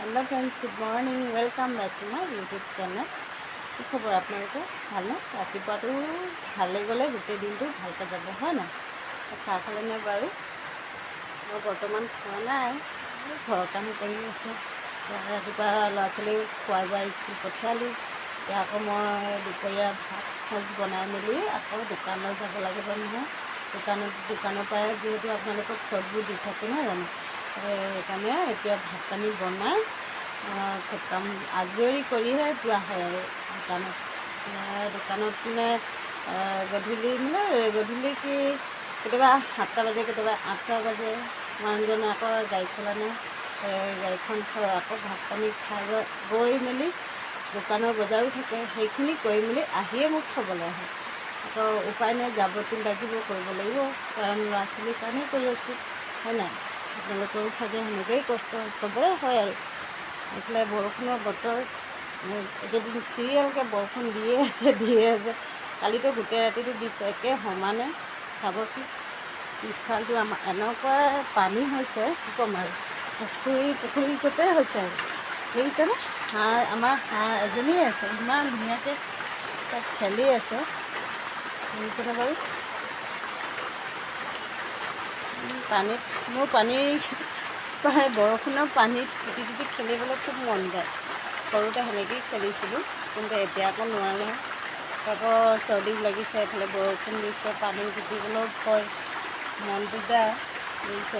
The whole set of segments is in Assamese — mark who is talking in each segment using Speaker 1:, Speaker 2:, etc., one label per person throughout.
Speaker 1: Hello friends, good morning. Welcome back to my YouTube channel. কি খবৰ আপোনালোকৰ? ভালনে? ৰাতিপুৱাটো ভালে গ'লে গোটেই দিনটো ভালকৈ যাব, হয় নাই? চাহ খালেনে বাৰু? মই বৰ্তমান খোৱা নাই, ঘৰৰ কাম কৰি আছোঁ। ৰাতিপুৱা ল'ৰা ছোৱালীক খোৱাই বোৱাই স্কুল পঠিয়ালোঁ। এতিয়া আকৌ মই দুপৰীয়া ভাত সাজ বনাই মেলি আকৌ দোকানলৈ যাব লাগিব নহয়। দোকানৰ পৰাই যিহেতু আপোনালোকক চববোৰ দি থাকোঁ নহয় জানো, সেইকাৰণে এতিয়া ভাত পানী বনাই চব কাম আজৰি কৰিহে যোৱা হয় আৰু দোকানত গধূলি কি কেতিয়াবা 7টা বাজে, কেতিয়াবা 8টা বাজে। মানুহজনে আকৌ গাড়ী চলানে, গাড়ীখন থৈ আকৌ ভাত পানী খাই গৈ মেলি দোকানৰ বজাৰো থাকে, সেইখিনি কৰি মেলি আহিয়ে মোক থ'বলৈ আহে। আকৌ উপায় নাই, যাবতো লাগিব, কৰিব লাগিব, কাৰণ ল'ৰা ছোৱালীৰ কাৰণেই কৰি আছোঁ, হয় নাই? আপোনালোকৰো চাগে সেনেকৈয়ে কষ্ট চবৰে হয় আৰু। এইফালে বৰষুণৰ বতৰ, এইকেইদিন চিৰিয়েলকৈ বৰষুণ দিয়ে আছে। কালিতো গোটেই ৰাতিটো দিছে একে সমানে। চাবচোন পিছফালটো আমাৰ এনেকুৱা পানী হৈছে, কি ক'ম আৰু, পুখুৰী গোটেই হৈছে আৰু। দেখিছেনে? আমাৰ হাঁহ এজনীয়ে আছে, ইমান ধুনীয়াকৈ তাত খেলি আছে। দেখিছেনে বাৰু? মোৰ বৰষুণৰ পানীত তিতি খেলিবলৈ খুব মন যায়। সৰুতে সেনেকৈয়ে খেলিছিলোঁ, কিন্তু এতিয়া আকৌ নোৱাৰোঁ। আকৌ চৰ্দিও লাগিছে, এইফালে বৰষুণ দিছে, পানী তিতিবলৈও ভয়, মনটো যায়। বুজিছে?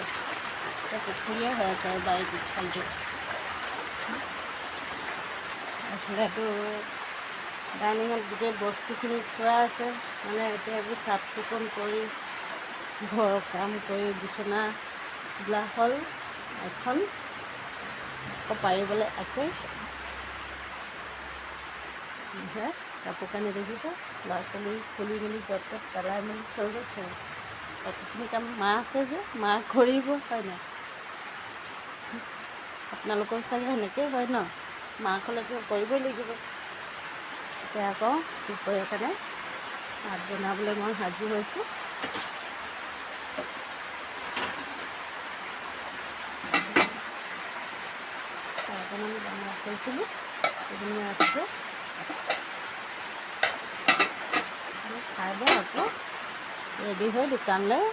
Speaker 1: পুখুৰীয়ে হৈ আছে আৰু বাৰীৰ পিছফালটো। এইফালেতো ডাইনিঙত গোটেই বস্তুখিনি থোৱা আছে, মানে এতিয়া এইবোৰ চাফ চিকুণ কৰি ঘৰৰ কাম কৰি বিচনা বোলা হ'ল এখন, আকৌ পাৰিবলৈ আছে। কাপোৰ কানি দেখিছে, ল'ৰা ছোৱালী খুলি মেলি য'ত ত'ত পেলাই মেলি থৈ গৈছে। বাকীখিনি কাম মা আছে যে মা কৰিব, হয় নাই? আপোনালোকৰ চাগে সেনেকৈয়ে হয় ন? মাক হ'লেতো কৰিবই লাগিব। এতিয়া আকৌ দুপৰীয়া কাৰণে ভাত বনাবলৈ মই সাজু হৈছোঁ। চাহ অকণমান বনাই থৈছিলোঁ, সেইখিনি আছে। খাই বৈ আকৌ ৰেডি হৈ দোকানলৈ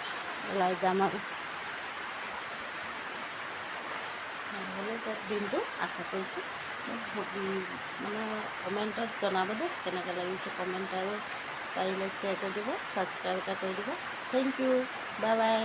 Speaker 1: ওলাই যাম আৰু। দিনটো আশা কৰিছোঁ মানে কমেণ্টত জনাব দেই, কেনেকৈ লাগিছে কমেণ্ট, আৰু পাৰিলে শ্বেয়াৰ কৰি দিব, ছাবস্ক্ৰাইব এটা কৰি দিব। Thank you, bye by.